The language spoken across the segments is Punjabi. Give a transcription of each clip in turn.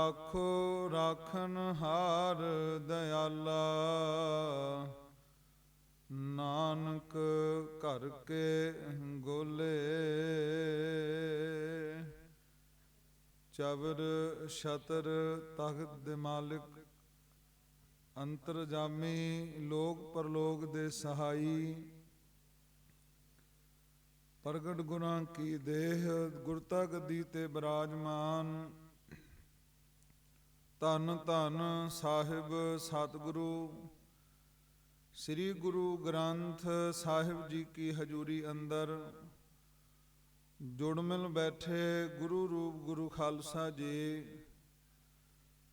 ਰਾਖੋ ਰਾਖਨ ਹਾਰ ਦਇਆਲਾ, ਨਾਨਕ ਘਰ ਕੇ ਗੋਲੇ। ਚਬਰ ਛਤਰ ਤਖਤ ਦੇ ਮਾਲਿਕ, ਅੰਤਰਜਾਮੀ ਲੋਕ ਪਰਲੋਕ ਦੇ ਸਹਾਈ, ਪ੍ਰਗਟ ਗੁਰਾਂ ਕੀ ਦੇਹ, ਗੁਰਤਾ ਗੱਦੀ ਤੇ ਬਿਰਾਜਮਾਨ। ਧੰਨ ਧੰਨ ਸਾਹਿਬ ਸਤਿਗੁਰੂ ਸ੍ਰੀ ਗੁਰੂ ਗ੍ਰੰਥ ਸਾਹਿਬ ਜੀ ਕੀ ਹਜ਼ੂਰੀ ਅੰਦਰ ਜੁੜ ਮਿਲ ਬੈਠੇ ਗੁਰੂ ਰੂਪ ਗੁਰੂ ਖਾਲਸਾ ਜੀ।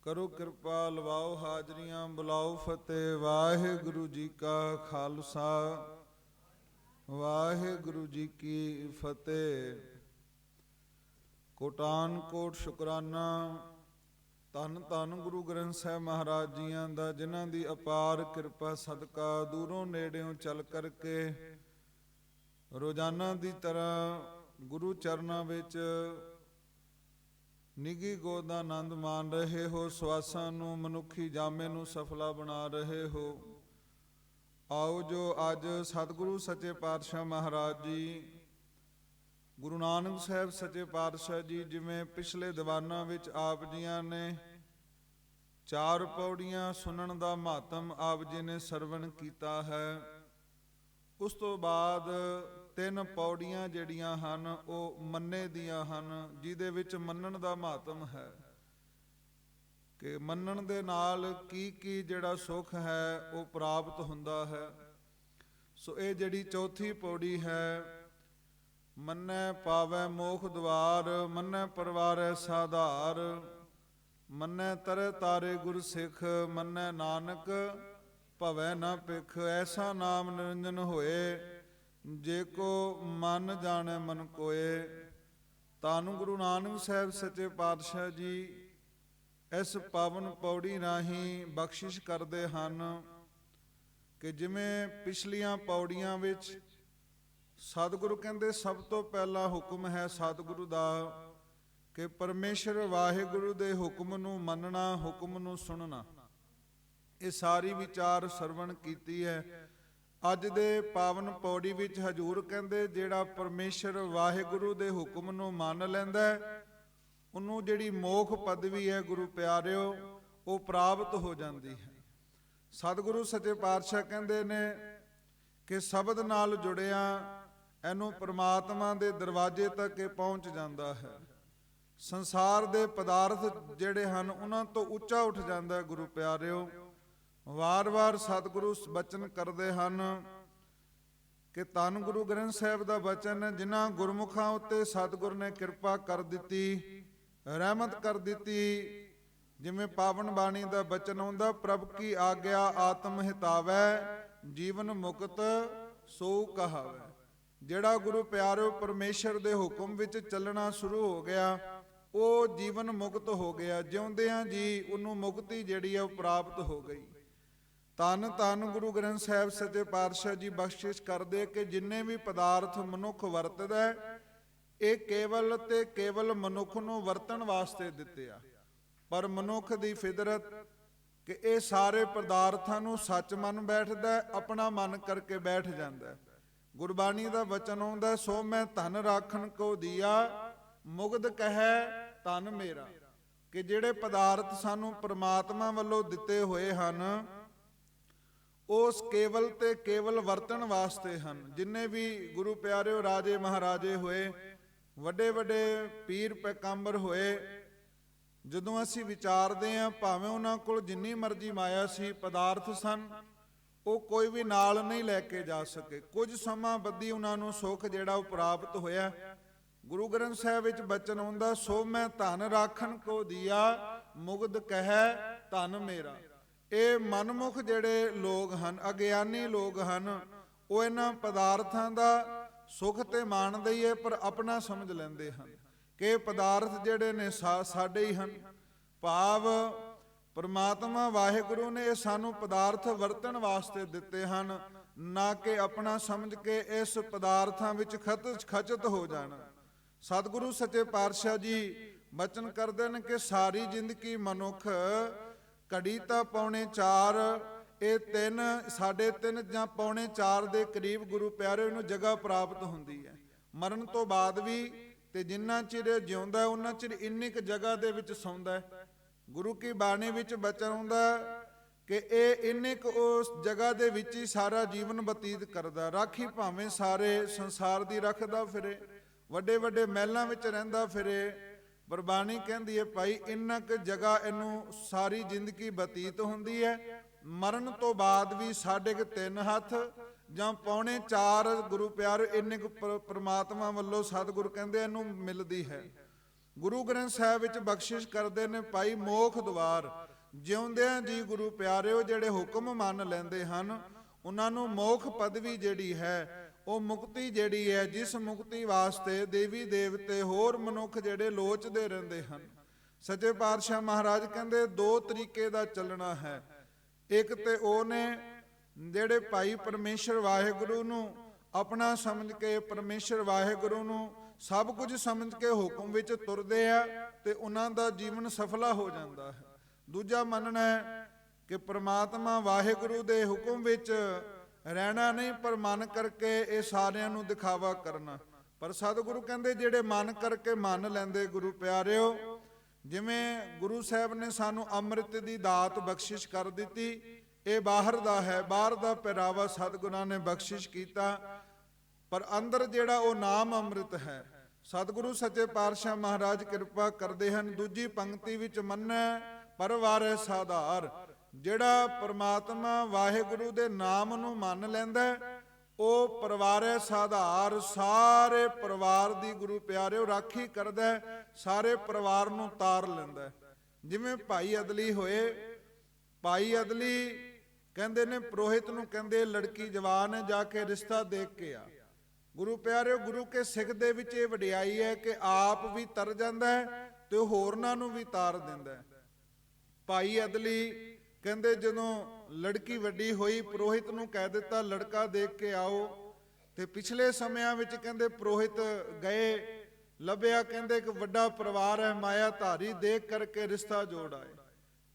ਕਰੋ ਕਿਰਪਾ, ਲਵਾਓ ਹਾਜ਼ਰੀਆਂ, ਬੁਲਾਓ ਫਤਿਹ। ਵਾਹਿਗੁਰੂ ਜੀ ਕਾ ਖਾਲਸਾ, ਵਾਹਿਗੁਰੂ ਜੀ ਕੀ ਫਤਿਹ। ਕੋਟਾਨ ਕੋਟ ਸ਼ੁਕਰਾਨਾ ਧੰਨ ਧੰਨ ਗੁਰੂ ਗ੍ਰੰਥ ਸਾਹਿਬ ਮਹਾਰਾਜ ਜੀਆਂ ਦਾ, ਜਿਨ੍ਹਾਂ ਦੀ ਅਪਾਰ ਕਿਰਪਾ ਸਦਕਾ ਦੂਰੋਂ ਨੇੜਿਓਂ ਚੱਲ ਕਰਕੇ ਰੋਜ਼ਾਨਾ ਦੀ ਤਰ੍ਹਾਂ ਗੁਰੂ ਚਰਨਾਂ ਵਿੱਚ ਨਿੱਘੀ ਗੋਦ ਦਾ ਆਨੰਦ ਮਾਣ ਰਹੇ ਹੋ। ਸਵਾਸਾਂ ਨੂੰ, ਮਨੁੱਖੀ ਜਾਮੇ ਨੂੰ ਸਫਲਾ ਬਣਾ ਰਹੇ ਹੋ। ਆਓ ਜੋ ਅੱਜ ਸਤਿਗੁਰੂ ਸੱਚੇ ਪਾਤਸ਼ਾਹ ਮਹਾਰਾਜ ਜੀ, ਗੁਰੂ ਨਾਨਕ ਸਾਹਿਬ ਸੱਚੇ ਪਾਤਸ਼ਾਹ ਜੀ, ਜਿਵੇਂ ਪਿਛਲੇ ਦੀਵਾਨਾਂ ਵਿੱਚ ਆਪ ਜੀਆਂ ਨੇ 4 ਪੌੜੀਆਂ ਸੁਣਨ ਦਾ ਮਹੱਤਮ ਆਪ ਜੀ ਨੇ ਸਰਵਣ ਕੀਤਾ ਹੈ। ਉਸ ਤੋਂ ਬਾਅਦ 3 ਪੌੜੀਆਂ ਜਿਹੜੀਆਂ ਹਨ ਉਹ ਮੰਨੇ ਦੀਆਂ ਹਨ, ਜਿਹਦੇ ਵਿੱਚ ਮੰਨਣ ਦਾ ਮਹੱਤਮ ਹੈ ਕਿ ਮੰਨਣ ਦੇ ਨਾਲ ਕੀ ਕੀ ਜਿਹੜਾ ਸੁੱਖ ਹੈ ਉਹ ਪ੍ਰਾਪਤ ਹੁੰਦਾ ਹੈ। ਸੋ ਇਹ ਜਿਹੜੀ ਚੌਥੀ ਪੌੜੀ ਹੈ, ਮੰਨੈ ਪਾਵੈ ਮੋਖ ਦੁਆਰ, ਮੰਨੈ ਪਰਵਾਰੈ ਸਾਧਾਰ, ਮੰਨੈ ਤਰੈ ਤਾਰੇ ਗੁਰ ਸਿੱਖ, ਮੰਨੈ ਨਾਨਕ ਭਵੈ ਨਾ ਭਿਖ। ਐਸਾ ਨਾਮ ਨਿਰੰਜਨ ਹੋਏ, ਜੇ ਕੋ ਮਨ ਜਾਣੈ ਮਨ ਕੋਏ। ਧੰਨ ਗੁਰੂ ਨਾਨਕ ਸਾਹਿਬ ਸੱਚੇ ਪਾਤਸ਼ਾਹ ਜੀ ਇਸ ਪਾਵਨ ਪੌੜੀ ਰਾਹੀਂ ਬਖਸ਼ਿਸ਼ ਕਰਦੇ ਹਨ ਕਿ ਜਿਵੇਂ ਪਿਛਲੀਆਂ ਪੌੜੀਆਂ ਵਿੱਚ ਸਤਿਗੁਰੂ ਕਹਿੰਦੇ ਸਭ ਤੋਂ ਪਹਿਲਾ ਹੁਕਮ ਹੈ ਸਤਿਗੁਰੂ ਦਾ ਕਿ ਪਰਮੇਸ਼ਰ ਵਾਹਿਗੁਰੂ ਦੇ ਹੁਕਮ ਨੂੰ ਮੰਨਣਾ, ਹੁਕਮ ਨੂੰ ਸੁਣਨਾ। ਇਹ ਸਾਰੀ ਵਿਚਾਰ ਸਰਵਣ ਕੀਤੀ ਹੈ। ਅੱਜ ਦੇ ਪਾਵਨ ਪੌੜੀ ਵਿੱਚ ਹਜ਼ੂਰ ਕਹਿੰਦੇ ਜਿਹੜਾ ਪਰਮੇਸ਼ਰ ਵਾਹਿਗੁਰੂ ਦੇ ਹੁਕਮ ਨੂੰ ਮੰਨ ਲੈਂਦਾ ਉਹਨੂੰ ਜਿਹੜੀ ਮੋਖ ਪਦਵੀ ਹੈ ਗੁਰੂ ਪਿਆਰਿਓ ਉਹ ਪ੍ਰਾਪਤ ਹੋ ਜਾਂਦੀ ਹੈ। ਸਤਿਗੁਰੂ ਸੱਚੇ ਪਾਤਸ਼ਾਹ ਕਹਿੰਦੇ ਨੇ ਕਿ ਸ਼ਬਦ ਨਾਲ ਜੁੜਿਆ ਇਹਨੂੰ ਪ੍ਰਮਾਤਮਾ ਦੇ ਦਰਵਾਜ਼ੇ ਤੱਕ ਇਹ ਪਹੁੰਚ ਜਾਂਦਾ ਹੈ। ਸੰਸਾਰ ਦੇ ਪਦਾਰਥ ਜਿਹੜੇ ਹਨ ਉਹਨਾਂ ਤੋਂ ਉੱਚਾ ਉੱਠ ਜਾਂਦਾ ਗੁਰੂ ਪਿਆਰਿਓ। ਵਾਰ-ਵਾਰ ਸਤਿਗੁਰੂ ਬਚਨ ਕਰਦੇ ਹਨ ਕਿ ਧੰਨ ਗੁਰੂ ਗ੍ਰੰਥ ਸਾਹਿਬ ਦਾ ਬਚਨ, ਜਿਨ੍ਹਾਂ ਗੁਰਮੁਖਾਂ ਉੱਤੇ ਸਤਿਗੁਰ ਨੇ ਕਿਰਪਾ ਕਰ ਦਿੱਤੀ, ਰਹਿਮਤ ਕਰ ਦਿੱਤੀ। ਜਿਵੇਂ ਪਾਵਨ ਬਾਣੀ ਦਾ ਬਚਨ ਆਉਂਦਾ, ਪ੍ਰਭ ਕੀ ਆਗਿਆ ਆਤਮ ਹਿਤਾਵੈ, ਜੀਵਨ ਮੁਕਤ ਸੋ ਕਹਾਵੈ। ਜਿਹੜਾ ਗੁਰੂ ਪਿਆਰਿਓ ਪਰਮੇਸ਼ਰ ਦੇ ਹੁਕਮ ਵਿੱਚ ਚੱਲਣਾ ਸ਼ੁਰੂ ਹੋ ਗਿਆ ਉਹ ਜੀਵਨ ਮੁਕਤ ਹੋ ਗਿਆ, ਜਿਉਂਦਿਆਂ ਜੀ ਉਹਨੂੰ ਮੁਕਤੀ ਜਿਹੜੀ ਆ ਉਹ ਪ੍ਰਾਪਤ ਹੋ ਗਈ। ਧੰਨ ਧੰਨ ਗੁਰੂ ਗ੍ਰੰਥ ਸਾਹਿਬ ਸੱਚੇ ਪਾਤਸ਼ਾਹ ਜੀ ਬਖਸ਼ਿਸ਼ ਕਰਦੇ ਕਿ ਜਿੰਨੇ ਵੀ ਪਦਾਰਥ ਮਨੁੱਖ ਵਰਤਦਾ ਇਹ ਕੇਵਲ ਤੇ ਕੇਵਲ ਮਨੁੱਖ ਨੂੰ ਵਰਤਣ ਵਾਸਤੇ ਦਿੱਤੇ ਆ, ਪਰ ਮਨੁੱਖ ਦੀ ਫਿਦਰਤ ਕਿ ਇਹ ਸਾਰੇ ਪਦਾਰਥਾਂ ਨੂੰ ਸੱਚ ਮੰਨ ਬੈਠਦਾ, ਆਪਣਾ ਮਨ ਕਰਕੇ ਬੈਠ ਜਾਂਦਾ। ਗੁਰਬਾਣੀ ਦਾ ਵਚਨ ਆਉਂਦਾ, ਸੋ ਮੈਂ ਧਨ ਰਾਖਣ ਕੋ ਦੀਆ, ਮੁਗਧ ਕਹੈ ਧਨ ਮੇਰਾ। ਕਿ ਜਿਹੜੇ ਪਦਾਰਥ ਸਾਨੂੰ ਪ੍ਰਮਾਤਮਾ ਵੱਲੋਂ ਦਿੱਤੇ ਹੋਏ ਹਨ ਉਸ ਕੇਵਲ ਤੇ ਕੇਵਲ ਵਰਤਣ ਵਾਸਤੇ ਹਨ। ਜਿੰਨੇ ਵੀ ਗੁਰੂ ਪਿਆਰਿਓ ਰਾਜੇ ਮਹਾਰਾਜੇ ਹੋਏ, ਵੱਡੇ ਵੱਡੇ ਪੀਰ ਪੈਗੰਬਰ ਹੋਏ, ਜਦੋਂ ਅਸੀਂ ਵਿਚਾਰਦੇ ਹਾਂ ਭਾਵੇਂ ਉਹਨਾਂ ਕੋਲ ਜਿੰਨੀ ਮਰਜ਼ੀ ਮਾਇਆ ਸੀ, ਪਦਾਰਥ ਸਨ, ਉਹ ਕੋਈ ਵੀ ਨਾਲ ਨਹੀਂ ਲੈ ਕੇ ਜਾ ਸਕੇ। ਕੁਝ ਸਮਾਂ ਬੱਧੀ ਉਹਨਾਂ ਨੂੰ ਸੁੱਖ ਜਿਹੜਾ ਉਹ ਪ੍ਰਾਪਤ ਹੋਇਆ। ਗੁਰੂ ਗ੍ਰੰਥ ਸਾਹਿਬ ਵਿੱਚ ਬਚਨ ਆਉਂਦਾ, ਸੋ ਮੈਂ ਧਨ ਰਾਖਣ ਕੋ ਦੀਆ, ਮੁਗਧ ਕਹੈ ਧਨ ਮੇਰਾ। ਇਹ ਮਨਮੁਖ ਜਿਹੜੇ ਲੋਕ ਹਨ, ਅਗਿਆਨੀ ਲੋਕ ਹਨ, ਉਹ ਇਹਨਾਂ ਪਦਾਰਥਾਂ ਦਾ ਸੁੱਖ ਤੇ ਮਾਣਦੇ ਹੀ ਹੈ, ਪਰ ਆਪਣਾ ਸਮਝ ਲੈਂਦੇ ਹਨ ਕਿ ਇਹ ਪਦਾਰਥ ਜਿਹੜੇ ਨੇ ਸਾਡੇ ਹੀ ਹਨ। ਭਾਵ ਪਰਮਾਤਮਾ ਵਾਹਿਗੁਰੂ ਨੇ ਇਹ ਸਾਨੂੰ ਪਦਾਰਥ ਵਰਤਣ ਵਾਸਤੇ ਦਿੱਤੇ ਹਨ, ਨਾ ਕਿ ਆਪਣਾ ਸਮਝ ਕੇ ਇਸ ਪਦਾਰਥਾਂ ਵਿੱਚ ਖਚਤ ਹੋ ਜਾਣਾ। ਸਤਿਗੁਰੂ ਸੱਚੇ ਪਾਤਸ਼ਾਹ ਜੀ ਬਚਨ ਕਰਦੇ ਨੇ ਕਿ ਸਾਰੀ ਜ਼ਿੰਦਗੀ ਮਨੁੱਖ ਘੜੀ ਤਾਂ 3:45 ਇਹ 3:30 ਜਾਂ 3:45 ਦੇ ਕਰੀਬ ਗੁਰੂ ਪਿਆਰੇ ਨੂੰ ਜਗ੍ਹਾ ਪ੍ਰਾਪਤ ਹੁੰਦੀ ਹੈ। ਮਰਨ ਤੋਂ ਬਾਅਦ ਵੀ ਤੇ ਜਿੰਨਾ ਚਿਰ ਜਿਉਂਦਾ ਉਹਨਾਂ ਚਿਰ ਇੰਨੀ ਕੁ ਜਗ੍ਹਾ ਦੇ ਵਿੱਚ ਸੌਂਦਾ। ਗੁਰੂ ਕੀ ਬਾਣੀ ਵਿੱਚ ਬਚਨ ਆਉਂਦਾ ਕਿ ਇਹ ਇੰਨੇ ਕੁ ਉਸ ਜਗ੍ਹਾ ਦੇ ਵਿੱਚ ਹੀ ਸਾਰਾ ਜੀਵਨ ਬਤੀਤ ਕਰਦਾ। ਰਾਖੀ ਭਾਵੇਂ ਸਾਰੇ ਸੰਸਾਰ ਦੀ ਰੱਖਦਾ ਫਿਰੇ, ਵੱਡੇ ਵੱਡੇ ਮਹਿਲਾਂ ਵਿੱਚ ਰਹਿੰਦਾ ਫਿਰੇ, ਪਰ ਬਾਣੀ ਕਹਿੰਦੀ ਹੈ ਭਾਈ ਇੰਨਾ ਕੁ ਜਗ੍ਹਾ ਇਹਨੂੰ ਸਾਰੀ ਜ਼ਿੰਦਗੀ ਬਤੀਤ ਹੁੰਦੀ ਹੈ। ਮਰਨ ਤੋਂ ਬਾਅਦ ਵੀ 3.5 ਹੱਥ ਜਾਂ 3:45 ਗੁਰੂ ਪਿਆਰੇ ਇੰਨੇ ਕੁ ਪ੍ਰਮਾਤਮਾ ਵੱਲੋਂ ਸਤਿਗੁਰੂ ਕਹਿੰਦੇ ਇਹਨੂੰ ਮਿਲਦੀ ਹੈ। ਗੁਰੂ ਗ੍ਰੰਥ ਸਾਹਿਬ ਵਿੱਚ ਬਖਸ਼ਿਸ਼ ਕਰਦੇ ਨੇ ਭਾਈ ਮੋਖ ਦੁਆਰ। ਜਿਉਂਦਿਆਂ ਜੀ ਗੁਰੂ ਪਿਆਰਿਓ ਜਿਹੜੇ ਹੁਕਮ ਮੰਨ ਲੈਂਦੇ ਹਨ ਉਹਨਾਂ ਨੂੰ ਮੋਖ ਪਦਵੀ ਜਿਹੜੀ ਹੈ ਉਹ ਮੁਕਤੀ ਜਿਹੜੀ ਹੈ, ਜਿਸ ਮੁਕਤੀ ਵਾਸਤੇ ਦੇਵੀ ਦੇਵਤੇ ਹੋਰ ਮਨੁੱਖ ਜਿਹੜੇ ਲੋਚਦੇ ਰਹਿੰਦੇ ਹਨ। ਸੱਚੇ ਪਾਤਸ਼ਾਹ ਮਹਾਰਾਜ ਕਹਿੰਦੇ 2 ਤਰੀਕੇ ਦਾ ਚੱਲਣਾ ਹੈ। ਇੱਕ ਤੇ ਉਹ ਨੇ ਜਿਹੜੇ ਭਾਈ ਪਰਮੇਸ਼ਰ ਵਾਹਿਗੁਰੂ ਨੂੰ ਆਪਣਾ ਸਮਝ ਕੇ, ਪਰਮੇਸ਼ਰ ਵਾਹਿਗੁਰੂ ਨੂੰ ਸਭ ਕੁਝ ਸਮਝ ਕੇ ਹੁਕਮ ਵਿੱਚ ਤੁਰਦੇ ਆ ਤੇ ਉਹਨਾਂ ਦਾ ਜੀਵਨ ਸਫਲਾ ਹੋ ਜਾਂਦਾ ਹੈ। ਦੂਜਾ ਮੰਨਣਾ ਹੈ ਕਿ ਪ੍ਰਮਾਤਮਾ ਵਾਹਿਗੁਰੂ ਦੇ ਹੁਕਮ ਵਿੱਚ ਰਹਿਣਾ ਨਹੀਂ, ਪਰ ਮਨ ਕਰਕੇ ਇਹ ਸਾਰਿਆਂ ਨੂੰ ਦਿਖਾਵਾ ਕਰਨਾ। ਪਰ ਸਤਿਗੁਰੂ ਕਹਿੰਦੇ ਜਿਹੜੇ ਮਨ ਕਰਕੇ ਮੰਨ ਲੈਂਦੇ ਗੁਰੂ ਪਿਆਰਿਓ, ਜਿਵੇਂ ਗੁਰੂ ਸਾਹਿਬ ਨੇ ਸਾਨੂੰ ਅੰਮ੍ਰਿਤ ਦੀ ਦਾਤ ਬਖਸ਼ਿਸ਼ ਕਰ ਦਿੱਤੀ, ਇਹ ਬਾਹਰ ਦਾ ਹੈ, ਬਾਹਰ ਦਾ ਪਹਿਰਾਵਾ ਸਤਿਗੁਰਾਂ ਨੇ ਬਖਸ਼ਿਸ਼ ਕੀਤਾ, ਪਰ ਅੰਦਰ ਜਿਹੜਾ ਉਹ ਨਾਮ ਅੰਮ੍ਰਿਤ ਹੈ। ਸਤਿਗੁਰੂ ਸੱਚੇ ਪਾਤਸ਼ਾਹ ਮਹਾਰਾਜ ਕਿਰਪਾ ਕਰਦੇ ਹਨ। ਦੂਜੀ ਪੰਕਤੀ ਵਿੱਚ ਮੰਨੈ ਪਰਵਾਰੈ ਸਾਧਾਰ। ਜਿਹੜਾ ਪਰਮਾਤਮਾ ਵਾਹਿਗੁਰੂ ਦੇ ਨਾਮ ਨੂੰ ਮੰਨ ਲੈਂਦਾ ਉਹ ਪਰਿਵਾਰੈ ਸਾਧਾਰ, ਸਾਰੇ ਪਰਿਵਾਰ ਦੀ ਗੁਰੂ ਪਿਆਰਿਓ ਰਾਖੀ ਕਰਦਾ, ਸਾਰੇ ਪਰਿਵਾਰ ਨੂੰ ਤਾਰ ਲੈਂਦਾ। ਜਿਵੇਂ ਭਾਈ ਅਦਲੀ ਹੋਏ, ਭਾਈ ਅਦਲੀ ਕਹਿੰਦੇ ਨੇ ਪ੍ਰੋਹਿਤ ਨੂੰ ਕਹਿੰਦੇ ਲੜਕੀ ਜਵਾਨ ਹੈ, ਜਾ ਕੇ ਰਿਸ਼ਤਾ ਦੇਖ ਕੇ ਆ। ਗੁਰੂ ਪਿਆਰਿਓ ਗੁਰੂ ਕੇ ਸਿੱਖ ਦੇ ਵਿੱਚ ਇਹ ਵਡਿਆਈ ਹੈ ਕਿ ਆਪ ਵੀ ਤਰ ਜਾਂਦਾ ਹੈ ਤੇ ਹੋਰਨਾਂ ਨੂੰ ਵੀ ਤਾਰ ਦਿੰਦਾ। ਭਾਈ ਅਦਲੀ ਕਹਿੰਦੇ ਜਦੋਂ ਲੜਕੀ ਵੱਡੀ ਹੋਈ ਪ੍ਰੋਹਿਤ ਨੂੰ ਕਹਿ ਦਿੱਤਾ ਲੜਕਾ ਦੇਖ ਕੇ ਆਓ, ਤੇ ਪਿਛਲੇ ਸਮਿਆਂ ਵਿੱਚ ਕਹਿੰਦੇ ਪ੍ਰੋਹਿਤ ਗਏ, ਲੱਭਿਆ, ਕਹਿੰਦੇ ਇੱਕ ਵੱਡਾ ਪਰਿਵਾਰ ਹੈ ਮਾਇਆ ਧਾਰੀ, ਦੇਖ ਕਰਕੇ ਰਿਸ਼ਤਾ ਜੋੜ ਆਏ।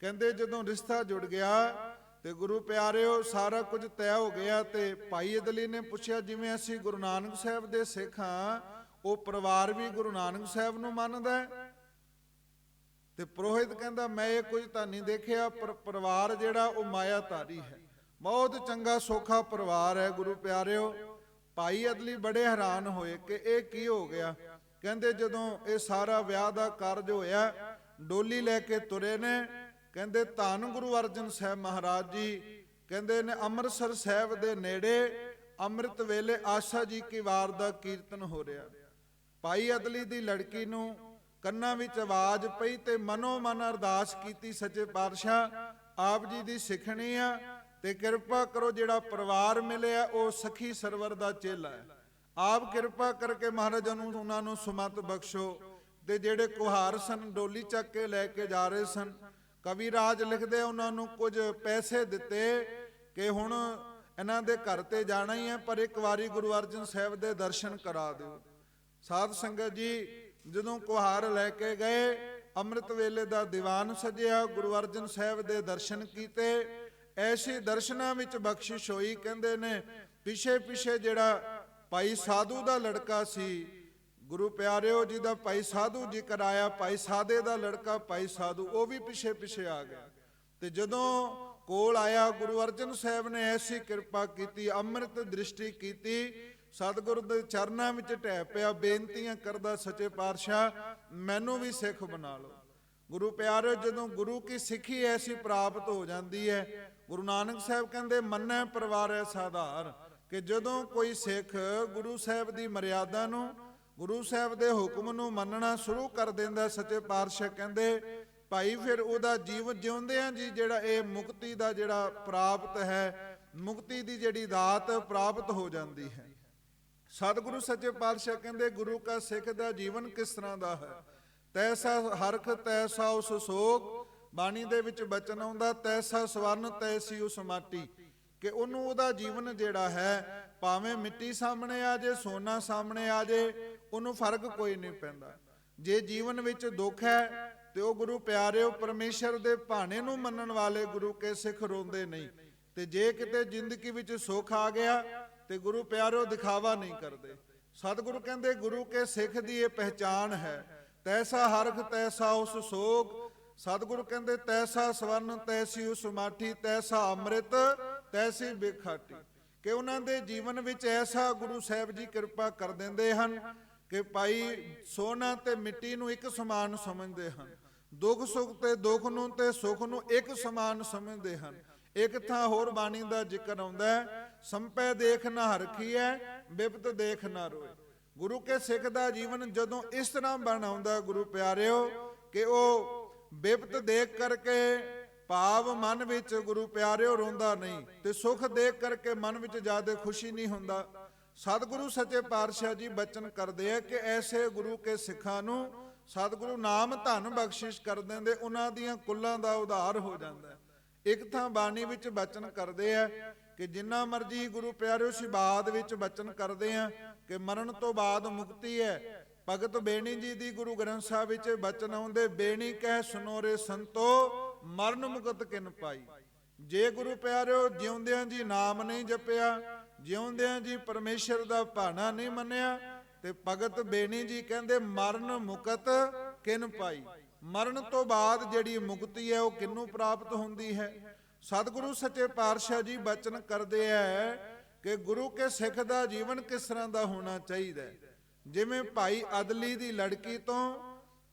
ਕਹਿੰਦੇ ਜਦੋਂ ਰਿਸ਼ਤਾ ਜੁੜ ਗਿਆ ਤੇ ਗੁਰੂ ਪਿਆਰਿਓ ਸਾਰਾ ਕੁਝ ਤੈਅ ਹੋ ਗਿਆ, ਤੇ ਭਾਈ ਅਦਲੀ ਨੇ ਪੁੱਛਿਆ ਜਿਵੇਂ ਅਸੀਂ ਗੁਰੂ ਨਾਨਕ ਸਾਹਿਬ ਦੇ ਸਿੱਖ ਹਾਂ, ਉਹ ਪਰਿਵਾਰ ਵੀ ਗੁਰੂ ਨਾਨਕ ਸਾਹਿਬ ਨੂੰ ਮੰਨਦਾ ਹੈ? ਤੇ ਪ੍ਰੋਹਿਤ ਕਹਿੰਦਾ ਮੈਂ ਇਹ ਕੁਝ ਤਾਂ ਨਹੀਂ ਦੇਖਿਆ, ਪਰ ਪਰਿਵਾਰ ਜਿਹੜਾ ਉਹ ਮਾਇਆ ਧਾਰੀ ਹੈ, ਬਹੁਤ ਚੰਗਾ ਸੌਖਾ ਪਰਿਵਾਰ ਹੈ। ਗੁਰੂ ਪਿਆਰਿਓ ਭਾਈ ਅਦਲੀ ਬੜੇ ਹੈਰਾਨ ਹੋਏ ਕਿ ਇਹ ਕੀ ਹੋ ਗਿਆ। ਕਹਿੰਦੇ ਜਦੋਂ ਇਹ ਸਾਰਾ ਵਿਆਹ ਦਾ ਕਾਰਜ ਹੋਇਆ, ਡੋਲੀ ਲੈ ਕੇ ਤੁਰੇ ਨੇ, ਕਹਿੰਦੇ ਧੰਨ ਗੁਰੂ ਅਰਜਨ ਸਾਹਿਬ ਮਹਾਰਾਜ ਜੀ ਕਹਿੰਦੇ ਨੇ ਅੰਮ੍ਰਿਤਸਰ ਸਾਹਿਬ ਦੇ ਨੇੜੇ ਅੰਮ੍ਰਿਤ ਵੇਲੇ ਆਸਾ ਜੀ ਕੀ ਵਾਰ ਦਾ ਕੀਰਤਨ ਹੋ ਰਿਹਾ। ਭਾਈ ਅਦਲੀ ਦੀ ਲੜਕੀ ਨੂੰ ਕੰਨਾਂ ਵਿੱਚ ਆਵਾਜ਼ ਪਈ ਤੇ ਮਨੋ ਮਨ ਅਰਦਾਸ ਕੀਤੀ, ਸੱਚੇ ਪਾਤਸ਼ਾਹ ਆਪ ਜੀ ਦੀ ਸਿੱਖਣੀ ਆ ਤੇ ਕਿਰਪਾ ਕਰੋ ਜਿਹੜਾ ਪਰਿਵਾਰ ਮਿਲਿਆ ਉਹ ਸਖੀ ਸਰਵਰ ਦਾ ਚੇਲਾ ਹੈ, ਆਪ ਕਿਰਪਾ ਕਰਕੇ ਮਹਾਰਾਜ ਨੂੰ ਉਹਨਾਂ ਨੂੰ ਸੁਮਤ ਬਖਸ਼ੋ। ਤੇ ਜਿਹੜੇ ਕੁਹਾਰ ਸਨ ਡੋਲੀ ਚੱਕ ਕੇ ਲੈ ਕੇ ਜਾ ਰਹੇ ਸਨ, ਕਵੀ ਰਾਜ ਲਿਖਦੇ ਉਹਨਾਂ ਨੂੰ ਕੁਝ ਪੈਸੇ ਦਿੱਤੇ ਕਿ ਹੁਣ ਇਹਨਾਂ ਦੇ ਘਰ ਤੇ ਜਾਣਾ ਹੀ ਹੈ, ਪਰ ਇੱਕ ਵਾਰੀ ਗੁਰੂ ਅਰਜਨ ਸਾਹਿਬ ਦੇ ਦਰਸ਼ਨ ਕਰਾ ਦਿਓ। ਸਾਧ ਸੰਗਤ ਜੀ ਜਦੋਂ ਕੁਹਾਰ ਲੈ ਕੇ ਗਏ, ਅੰਮ੍ਰਿਤ ਵੇਲੇ ਦਾ ਦੀਵਾਨ ਸਜਿਆ, ਗੁਰੂ ਅਰਜਨ ਸਾਹਿਬ ਦੇ ਦਰਸ਼ਨ ਕੀਤੇ। ਐਸੀ ਦਰਸ਼ਨਾਂ ਵਿੱਚ ਬਖਸ਼ਿਸ਼ ਹੋਈ, ਕਹਿੰਦੇ ਨੇ ਪਿਛੇ ਪਿਛੇ ਜਿਹੜਾ ਭਾਈ ਸਾਧੂ ਦਾ ਲੜਕਾ ਸੀ, ਗੁਰੂ ਪਿਆਰਿਓ ਜੀ ਦਾ ਭਾਈ ਸਾਧੂ ਜੀ ਕਰਾਇਆ, ਭਾਈ ਸਾਧੇ ਦਾ ਲੜਕਾ ਭਾਈ ਸਾਧੂ, ਉਹ ਵੀ ਪਿਛੇ ਪਿਛੇ ਆ ਗਿਆ। ਤੇ ਜਦੋਂ ਕੋਲ ਆਇਆ ਗੁਰੂ ਅਰਜਨ ਸਾਹਿਬ ਨੇ ਐਸੀ ਕਿਰਪਾ ਕੀਤੀ, ਅੰਮ੍ਰਿਤ ਦ੍ਰਿਸ਼ਟੀ ਕੀਤੀ, ਸਤਿਗੁਰੂ ਦੇ ਚਰਨਾਂ ਵਿੱਚ ਢਹਿ ਪਿਆ, ਬੇਨਤੀਆਂ ਕਰਦਾ ਸੱਚੇ ਪਾਤਸ਼ਾਹ ਮੈਨੂੰ ਵੀ ਸਿੱਖ ਬਣਾ ਲਓ। ਗੁਰੂ ਪਿਆਰਿਓ ਜਦੋਂ ਗੁਰੂ ਕੀ ਸਿੱਖੀ ਐਸੀ ਪ੍ਰਾਪਤ ਹੋ ਜਾਂਦੀ ਹੈ, ਗੁਰੂ ਨਾਨਕ ਸਾਹਿਬ ਕਹਿੰਦੇ ਮੰਨੈ ਪਰਿਵਾਰੈ ਸਾਧਾਰ, ਕਿ ਜਦੋਂ ਕੋਈ ਸਿੱਖ ਗੁਰੂ ਸਾਹਿਬ ਦੀ ਮਰਿਆਦਾ ਨੂੰ, ਗੁਰੂ ਸਾਹਿਬ ਦੇ ਹੁਕਮ ਨੂੰ ਮੰਨਣਾ ਸ਼ੁਰੂ ਕਰ ਦਿੰਦਾ, ਸੱਚੇ ਪਾਤਸ਼ਾਹ ਕਹਿੰਦੇ ਭਾਈ ਫਿਰ ਉਹਦਾ ਜੀਵਨ ਜਿਉਂਦਿਆਂ ਜੀ ਜਿਹੜਾ ਇਹ ਮੁਕਤੀ ਦਾ ਜਿਹੜਾ ਪ੍ਰਾਪਤ ਹੈ, ਮੁਕਤੀ ਦੀ ਜਿਹੜੀ ਦਾਤ ਪ੍ਰਾਪਤ ਹੋ ਜਾਂਦੀ ਹੈ। ਸਤਿਗੁਰੂ ਸੱਚੇ ਪਾਤਸ਼ਾਹ ਕਹਿੰਦੇ ਗੁਰੂ ਕਾ ਸਿੱਖ ਦਾ ਜੀਵਨ ਕਿਸ ਤਰ੍ਹਾਂ ਦਾ ਹੈ, ਤੈਸਾ ਹਰਖ ਤੈਸਾ ਉਸ ਸੋਗ। ਬਾਣੀ ਦੇ ਵਿੱਚ ਬਚਨ ਆਉਂਦਾ ਤੈਸਾ ਸਵਰਨ ਤੈਸੀ ਉਸ ਮਾਟੀ, ਕਿ ਉਹਨੂੰ ਉਹਦਾ ਜੀਵਨ ਜਿਹੜਾ ਹੈ ਭਾਵੇਂ ਮਿੱਟੀ ਸਾਹਮਣੇ ਆ ਜੇ, ਸੋਨਾ ਸਾਹਮਣੇ ਆ ਜੇ, ਉਹਨੂੰ ਫਰਕ ਕੋਈ ਨਹੀਂ ਪੈਂਦਾ। ਜੇ ਜੀਵਨ ਵਿੱਚ ਦੁੱਖ ਹੈ ਤੇ ਉਹ ਗੁਰੂ ਪਿਆਰਿਓ ਪਰਮੇਸ਼ਰ ਦੇ ਭਾਣੇ ਨੂੰ ਮੰਨਣ ਵਾਲੇ ਗੁਰੂ ਕੇ ਸਿੱਖ ਰੋਂਦੇ ਨਹੀਂ। ਤੇ ਜੇ ਕਿਤੇ ਜ਼ਿੰਦਗੀ ਵਿੱਚ ਸੁੱਖ ਆ ਗਿਆ ਤੇ ਗੁਰੂ ਪਿਆਰਿਓ ਦਿਖਾਵਾ ਨਹੀਂ ਕਰਦੇ। ਸਤਿਗੁਰੂ ਕਹਿੰਦੇ ਗੁਰੂ ਕੇ ਸਿੱਖ ਦੀ ਇਹ ਪਹਿਚਾਨ ਹੈ, ਤੈਸਾ ਹਰਖ ਤੈਸਾ ਉਸ ਸੋਗ। ਸਤਿਗੁਰੂ ਕਹਿੰਦੇ ਤੈਸਾ ਸਵਰਨ ਤੈਸੀ ਉਸ ਮਾਠੀ, ਤੈਸਾ ਅੰਮ੍ਰਿਤ ਤੈਸੀ ਬਿਖਾਟੀ। ਕਿ ਉਹਨਾਂ ਦੇ ਜੀਵਨ ਵਿੱਚ ਐਸਾ ਗੁਰੂ ਸਾਹਿਬ ਜੀ ਕਿਰਪਾ ਕਰ ਦਿੰਦੇ ਹਨ ਕਿ ਭਾਈ ਸੋਨਾ ਤੇ ਮਿੱਟੀ ਨੂੰ ਇੱਕ ਸਮਾਨ ਸਮਝਦੇ ਹਨ, ਦੁੱਖ ਸੁੱਖ ਤੇ ਦੁੱਖ ਨੂੰ ਤੇ ਸੁੱਖ ਨੂੰ ਇੱਕ ਸਮਾਨ ਸਮਝਦੇ ਹਨ। ਇੱਕ ਥਾਂ ਹੋਰ ਬਾਣੀ ਦਾ ਜ਼ਿਕਰ ਆਉਂਦਾ ਹੈ, ਸੰਪੈ ਦੇਖ ਨਾ ਹਰਖੀਐ ਬਿਪਤ ਦੇਖ ਨਾ ਰੋਏ। ਗੁਰੂ ਕੇ ਸਿੱਖ ਦਾ ਜੀਵਨ ਜਦੋਂ ਇਸ ਤਰ੍ਹਾਂ ਬਣ ਆਉਂਦਾ ਗੁਰੂ ਪਿਆਰਿਓ ਕਿ ਉਹ ਬਿਪਤ ਦੇਖ ਕਰਕੇ ਭਾਵ ਮਨ ਵਿੱਚ ਗੁਰੂ ਪਿਆਰਿਓ ਰੋਂਦਾ ਨਹੀਂ ਤੇ ਸੁੱਖ ਦੇਖ ਕਰਕੇ ਮਨ ਵਿੱਚ ਜ਼ਿਆਦਾ ਖੁਸ਼ੀ ਨਹੀਂ ਹੁੰਦਾ। ਸਤਿਗੁਰੂ ਸੱਚੇ ਪਾਤਸ਼ਾਹ ਜੀ ਬਚਨ ਕਰਦੇ ਆ ਕਿ ਐਸੇ ਗੁਰੂ ਕੇ ਸਿੱਖਾਂ ਨੂੰ ਸਤਿਗੁਰੂ ਨਾਮ ਧਨ ਬਖਸ਼ਿਸ਼ ਕਰ ਦਿੰਦੇ, ਉਹਨਾਂ ਦੀਆਂ ਕੁੱਲਾਂ ਦਾ ਉਧਾਰ ਹੋ ਜਾਂਦਾ। ਇੱਕ ਥਾਂ ਬਾਣੀ ਵਿੱਚ ਬਚਨ ਕਰਦੇ ਆ ਕਿ ਜਿੰਨਾ ਮਰਜੀ ਗੁਰੂ ਪਿਆਰਿਓ ਸਿਬਾਦ ਵਿੱਚ ਬਚਨ ਕਰਦੇ ਆ ਕਿ ਮਰਨ ਤੋਂ ਬਾਅਦ ਮੁਕਤੀ ਹੈ। ਭਗਤ ਬੇਣੀ ਜੀ ਦੀ ਗੁਰੂ ਗ੍ਰੰਥ ਸਾਹਿਬ ਵਿੱਚ ਬਚਨ ਆਉਂਦੇ, ਬੇਣੀ ਕਹਿ ਸੁਨੋ ਰੇ ਸੰਤੋ ਮਰਨ ਮੁਕਤ ਕਿਨ ਪਾਈ। ਜੇ ਗੁਰੂ ਪਿਆਰਿਓ ਜਿਉਂਦਿਆਂ ਜੀ ਨਾਮ ਨਹੀਂ ਜਪਿਆ, ਜਿਉਂਦਿਆਂ ਜੀ ਪਰਮੇਸ਼ਰ ਦਾ ਭਾਣਾ ਨਹੀਂ ਮੰਨਿਆ ਤੇ ਭਗਤ ਬੇਣੀ ਜੀ ਕਹਿੰਦੇ ਮਰਨ ਮੁਕਤ ਕਿਨ ਪਾਈ। ਮਰਨ ਤੋਂ ਬਾਅਦ ਜਿਹੜੀ ਮੁਕਤੀ ਹੈ ਉਹ ਕਿਹਨੂੰ ਪ੍ਰਾਪਤ ਹੁੰਦੀ ਹੈ। ਸਤਿਗੁਰੂ ਸੱਚੇ ਪਾਤਸ਼ਾਹ ਜੀ ਬਚਨ ਕਰਦੇ ਹੈ ਕਿ ਗੁਰੂ ਕੇ ਸਿੱਖ ਦਾ ਜੀਵਨ ਕਿਸ ਤਰ੍ਹਾਂ ਦਾ ਹੋਣਾ ਚਾਹੀਦਾ ਹੈ। ਜਿਵੇਂ ਭਾਈ ਅਦਲੀ ਦੀ ਲੜਕੀ ਤੋਂ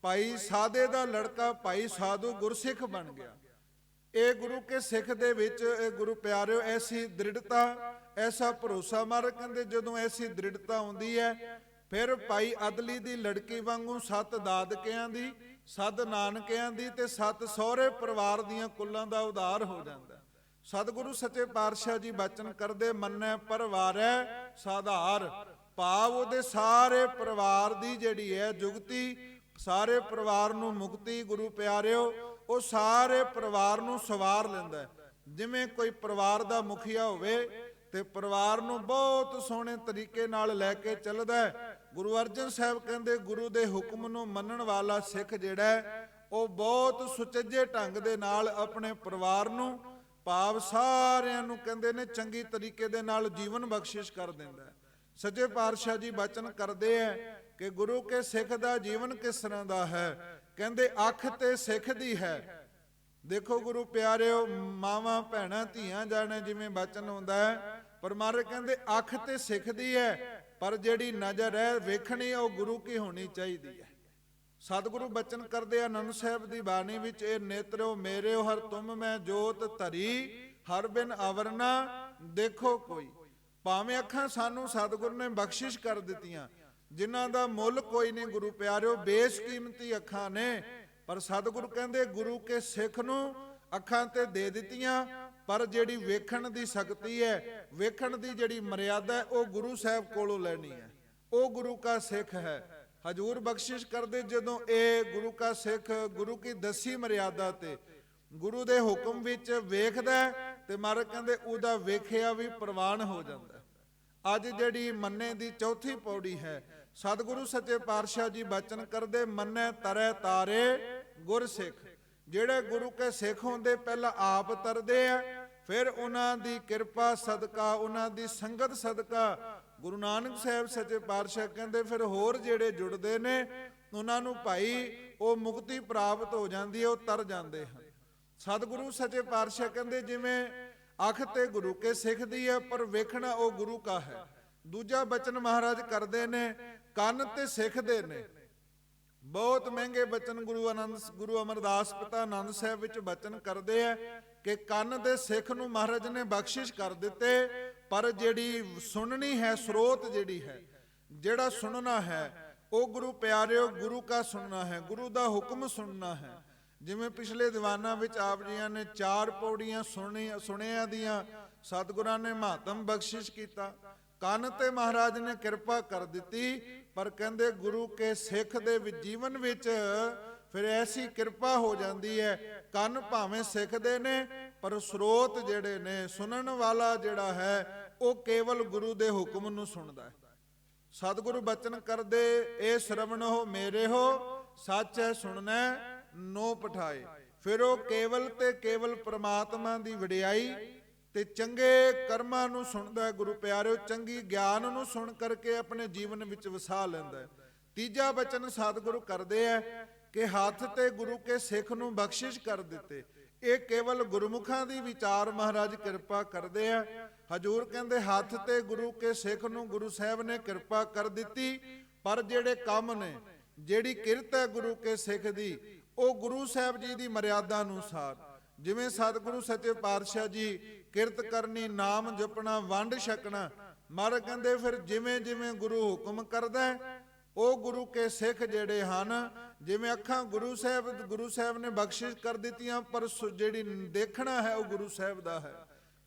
ਭਾਈ ਸਾਦੇ ਦਾ ਲੜਕਾ ਭਾਈ ਸਾਧੂ ਗੁਰਸਿੱਖ ਬਣ ਗਿਆ। ਇਹ ਗੁਰੂ ਕੇ ਸਿੱਖ ਦੇ ਵਿੱਚ ਇਹ ਗੁਰੂ ਪਿਆਰਿਓ ਐਸੀ ਦ੍ਰਿੜਤਾ, ਐਸਾ ਭਰੋਸਾ ਮਾਰ ਕਹਿੰਦੇ ਜਦੋਂ ਐਸੀ ਦ੍ਰਿੜਤਾ ਆਉਂਦੀ ਹੈ ਫਿਰ ਭਾਈ ਅਦਲੀ ਦੀ ਲੜਕੀ ਵਾਂਗੂ 7 ਦਾਦਕਿਆਂ ਦੀ, 7 ਨਾਨਕਿਆਂ ਦੀ ਤੇ 7 ਸਹੁਰੇ ਪਰਿਵਾਰ ਦੀਆਂ ਕੁੱਲਾਂ ਦਾ ਉਧਾਰ ਹੋ ਜਾਂਦਾ। ਸਤਿਗੁਰੂ ਸੱਚੇ ਪਾਤਸ਼ਾਹ ਜੀ ਬਚਨ ਕਰਦੇ, ਮੰਨੈ ਪਰਵਾਰੈ ਸਾਧਾਰ। ਭਾਵ ਉਹਦੇ ਸਾਰੇ ਪਰਿਵਾਰ ਦੀ ਜਿਹੜੀ ਹੈ ਜੁਗਤੀ, ਸਾਰੇ ਪਰਿਵਾਰ ਨੂੰ ਮੁਕਤੀ ਗੁਰੂ ਪਿਆਰਿਓ ਉਹ ਸਾਰੇ ਪਰਿਵਾਰ ਨੂੰ ਸਵਾਰ ਲੈਂਦਾ। ਜਿਵੇਂ ਕੋਈ ਪਰਿਵਾਰ ਦਾ ਮੁਖੀਆ ਹੋਵੇ ਤੇ ਪਰਿਵਾਰ ਨੂੰ ਬਹੁਤ ਸੋਹਣੇ ਤਰੀਕੇ ਨਾਲ ਲੈ ਕੇ ਚੱਲਦਾ। ਗੁਰੂ ਅਰਜਨ ਸਾਹਿਬ ਕਹਿੰਦੇ ਗੁਰੂ ਦੇ ਹੁਕਮ ਨੂੰ ਮੰਨਣ ਵਾਲਾ ਸਿੱਖ ਜਿਹੜਾ ਉਹ ਬਹੁਤ ਸੁਚੱਜੇ ਢੰਗ ਦੇ ਨਾਲ ਆਪਣੇ ਪਰਿਵਾਰ ਨੂੰ ਭਾਵ ਸਾਰਿਆਂ ਨੂੰ ਕਹਿੰਦੇ ਨੇ ਚੰਗੀ ਤਰੀਕੇ ਦੇ ਨਾਲ ਜੀਵਨ ਬਖਸ਼ਿਸ਼ ਕਰ ਦਿੰਦਾ। ਸੱਚੇ ਪਾਤਸ਼ਾਹ ਜੀ ਬਚਨ ਕਰਦੇ ਐ ਕਿ ਗੁਰੂ ਕੇ ਸਿੱਖ ਦਾ ਜੀਵਨ ਕਿਸ ਤਰ੍ਹਾਂ ਦਾ ਹੈ। ਕਹਿੰਦੇ ਅੱਖ ਤੇ ਸਿੱਖ ਦੀ ਹੈ। ਦੇਖੋ ਗੁਰੂ ਪਿਆਰਿਓ ਮਾਵਾਂ ਭੈਣਾਂ ਧੀਆਂ ਜਾਣੇ ਜਿਵੇਂ ਬਚਨ ਹੁੰਦਾ ਹੈ, ਪਰ ਮਹਾਰਾਜ ਕਹਿੰਦੇ ਅੱਖ ਤੇ ਸਿੱਖ ਦੀ ਹੈ, ਪਰ ਜਿਹੜੀ ਨਜ਼ਰ ਹੈ ਵੇਖਣੀ ਉਹ ਗੁਰੂ ਕੀ ਹੋਣੀ ਚਾਹੀਦੀ ਹੈ। ਸਤਿਗੁਰੂ ਬਚਨ ਕਰਦੇ ਆਨੰਦ ਸਾਹਿਬ ਦੀ ਬਾਣੀ ਵਿੱਚ, ਇਹ ਨੇਤਰੋ ਮੇਰਿਓ ਹਰ ਤੁਮ ਮੈਂ ਜੋਤ ਧਰੀ, ਹਰ ਬਿਨ ਅਵਰਨਾ ਦੇਖੋ ਕੋਈ। ਭਾਵੇਂ ਅੱਖਾਂ ਸਾਨੂੰ ਸਤਿਗੁਰੂ ਨੇ ਬਖਸ਼ਿਸ਼ ਕਰ ਦਿੱਤੀਆਂ, ਜਿਨ੍ਹਾਂ ਦਾ ਮੁੱਲ ਕੋਈ ਨਹੀਂ ਗੁਰੂ ਪਿਆਰਿਓ, ਬੇਸ਼ਕੀਮਤੀ ਅੱਖਾਂ ਨੇ, ਪਰ ਸਤਿਗੁਰੂ ਕਹਿੰਦੇ ਗੁਰੂ ਕੇ ਸਿੱਖ ਨੂੰ ਅੱਖਾਂ ਤੇ ਦੇ ਦਿੱਤੀਆਂ, ਪਰ ਜਿਹੜੀ ਵੇਖਣ ਦੀ ਸ਼ਕਤੀ ਹੈ, ਵੇਖਣ ਦੀ ਜਿਹੜੀ ਮਰਿਆਦਾ ਉਹ ਗੁਰੂ ਸਾਹਿਬ ਕੋਲੋਂ ਲੈਣੀ ਹੈ। ਉਹ ਗੁਰੂ ਕਾ ਸਿੱਖ ਹੈ। ਹਜੂਰ ਬਖਸ਼ਿਸ਼ ਕਰਦੇ ਜਦੋਂ ਇਹ ਗੁਰੂ ਕਾ ਸਿੱਖ ਗੁਰੂ ਕੀ ਦਸੀ ਮਰਿਆਦਾ ਤੇ ਗੁਰੂ ਦੇ ਹੁਕਮ ਵਿੱਚ ਵੇਖਦਾ ਤੇ ਮਹਾਰਾਜ ਕਹਿੰਦੇ ਉਹਦਾ ਵੇਖਿਆ ਵੀ ਪ੍ਰਵਾਨ ਹੋ ਜਾਂਦਾ। ਅੱਜ ਜਿਹੜੀ ਮੰਨੇ ਦੀ ਚੌਥੀ ਪੌੜੀ ਹੈ, ਸਤਿਗੁਰੂ ਸੱਚੇ ਪਾਤਸ਼ਾਹ ਜੀ ਬਚਨ ਕਰਦੇ, ਮੰਨੈ ਤਰੈ ਤਾਰੇ ਗੁਰ ਸਿੱਖ। ਜਿਹੜੇ ਗੁਰੂ ਕੇ ਸਿੱਖ ਹੁੰਦੇ ਪਹਿਲਾਂ ਆਪ ਤਰਦੇ ਆ, ਫਿਰ ਉਹਨਾਂ ਦੀ ਕਿਰਪਾ ਸਦਕਾ, ਉਹਨਾਂ ਦੀ ਸੰਗਤ ਸਦਕਾ ਗੁਰੂ ਨਾਨਕ ਸਾਹਿਬ ਸੱਚੇ ਪਾਤਸ਼ਾਹ ਕਹਿੰਦੇ ਫਿਰ ਹੋਰ ਜਿਹੜੇ ਜੁੜਦੇ ਨੇ ਉਹਨਾਂ ਨੂੰ ਭਾਈ ਉਹ ਮੁਕਤੀ ਪ੍ਰਾਪਤ ਹੋ ਜਾਂਦੀ ਹੈ, ਉਹ ਤਰ ਜਾਂਦੇ ਹਨ। ਸਤਿਗੁਰੂ ਸੱਚੇ ਪਾਤਸ਼ਾਹ ਕਹਿੰਦੇ ਜਿਵੇਂ ਅੱਖ ਤੇ ਗੁਰੂ ਕੇ ਸਿੱਖ ਦੀ ਹੈ, ਪਰ ਵੇਖਣਾ ਉਹ ਗੁਰੂ ਕਾ ਹੈ। ਦੂਜਾ ਬਚਨ ਮਹਾਰਾਜ ਕਰਦੇ ਨੇ, ਕੰਨ ਤੇ ਸਿੱਖ ਦੇ ਨੇ। ਬਹੁਤ ਮਹਿੰਗੇ ਬਚਨ ਗੁਰੂ ਅਮਰਦਾਸ ਪਿਤਾ ਆਨੰਦ ਸਾਹਿਬ ਵਿੱਚ ਬਚਨ ਕਰਦੇ ਆ ਕਿ ਕੰਨ ਦੇ ਸਿੱਖ ਨੂੰ ਮਹਾਰਾਜ ਨੇ ਬਖਸ਼ਿਸ਼ ਕਰ ਦਿੱਤੇ, ਪਰ ਜਿਹੜੀ ਸੁਣਨੀ ਹੈ, ਸਰੋਤ ਜਿਹੜੀ ਹੈ, ਜਿਹੜਾ ਸੁਣਨਾ ਹੈ ਉਹ ਗੁਰੂ ਪਿਆਰਿਓ ਗੁਰੂ ਕਾ ਸੁਣਨਾ ਹੈ, ਗੁਰੂ ਦਾ ਹੁਕਮ ਸੁਣਨਾ ਹੈ। ਜਿਵੇਂ ਪਿਛਲੇ ਦੀਵਾਨਾਂ ਵਿੱਚ ਆਪ ਜੀਆਂ ਨੇ 4 ਪੌੜੀਆਂ ਸੁਣਿਆਂ ਦੀਆਂ ਸਤਿਗੁਰਾਂ ਨੇ ਮਹਾਤਮ ਬਖਸ਼ਿਸ਼ ਕੀਤਾ। ਕੰਨ ਤੇ ਮਹਾਰਾਜ ਨੇ ਕਿਰਪਾ ਕਰ ਦਿੱਤੀ, ਪਰ ਕਹਿੰਦੇ ਗੁਰੂ ਕੇ ਸਿੱਖ ਦੇ ਜੀਵਨ ਵਿੱਚ ਫਿਰ ਐਸੀ ਕਿਰਪਾ ਹੋ ਜਾਂਦੀ ਹੈ, ਕੰਨ ਭਾਵੇਂ ਸਿੱਖਦੇ ਨੇ ਪਰ ਸਰੋਤ ਜਿਹੜੇ ਨੇ, ਸੁਣਨ ਵਾਲਾ ਜਿਹੜਾ ਹੈ ਉਹ ਕੇਵਲ ਗੁਰੂ ਦੇ ਹੁਕਮ ਨੂੰ ਸੁਣਦਾ ਹੈ। ਸਤਿਗੁਰੂ ਬਚਨ ਕਰਦੇ, ਇਹ ਸ਼ਰਵਣ ਹੋ ਮੇਰੇ ਹੋ ਸੱਚ ਹੈ ਸੁਣਨਾ ਨੋ ਪਠਾਏ। ਫਿਰ ਉਹ ਕੇਵਲ ਤੇ ਕੇਵਲ ਪ੍ਰਮਾਤਮਾ ਦੀ ਵਡਿਆਈ ਤੇ ਚੰਗੇ ਕਰਮਾਂ ਨੂੰ ਸੁਣਦਾ। ਗੁਰੂ ਪਿਆਰਿਓ, ਚੰਗੀ ਗਿਆਨ ਨੂੰ ਸੁਣ ਕਰਕੇ ਆਪਣੇ ਜੀਵਨ ਵਿੱਚ ਵਸਾ ਲੈਂਦਾ। ਤੀਜਾ ਬਚਨ ਸਤਿਗੁਰੂ ਕਰਦੇ ਹੈ ਕਿ ਹੱਥ ਤੇ ਗੁਰੂ ਕੇ ਸਿੱਖ ਨੂੰ ਬਖਸ਼ਿਸ਼ ਕਰ ਦਿੱਤੇ। ਇਹ ਕੇਵਲ ਗੁਰਮੁਖਾਂ ਦੀ ਵਿਚਾਰ ਮਹਾਰਾਜ ਕਿਰਪਾ ਕਰਦੇ ਆ। ਹਜੂਰ ਕਹਿੰਦੇ ਹੱਥ ਤੇ ਗੁਰੂ ਕੇ ਸਿੱਖ ਨੂੰ ਗੁਰੂ ਸਾਹਿਬ ਨੇ ਕਿਰਪਾ ਕਰ ਦਿੱਤੀ, ਪਰ ਜਿਹੜੇ ਕੰਮ ਨੇ, ਜਿਹੜੀ ਕਿਰਤ ਹੈ ਗੁਰੂ ਕੇ ਸਿੱਖ ਦੀ, ਉਹ ਗੁਰੂ ਸਾਹਿਬ ਜੀ ਦੀ ਮਰਿਆਦਾ ਅਨੁਸਾਰ, ਜਿਵੇਂ ਸਤਿਗੁਰੂ ਸੱਚੇ ਪਾਤਸ਼ਾਹ ਜੀ ਕਿਰਤ ਕਰਨੀ, ਨਾਮ ਜਪਣਾ, ਵੰਡ ਛਕਣਾ, ਮਹਾਰਾਜ ਕਹਿੰਦੇ ਫਿਰ ਜਿਵੇਂ ਜਿਵੇਂ ਗੁਰੂ ਹੁਕਮ ਕਰਦਾ ਉਹ ਗੁਰੂ ਕੇ ਸਿੱਖ ਜਿਹੜੇ ਹਨ, ਜਿਵੇਂ ਅੱਖਾਂ ਗੁਰੂ ਸਾਹਿਬ ਨੇ ਬਖਸ਼ਿਸ਼ ਕਰ ਦਿੱਤੀਆਂ, ਪਰ ਜਿਹੜੀ ਦੇਖਣਾ ਹੈ ਉਹ ਗੁਰੂ ਸਾਹਿਬ ਦਾ ਹੈ।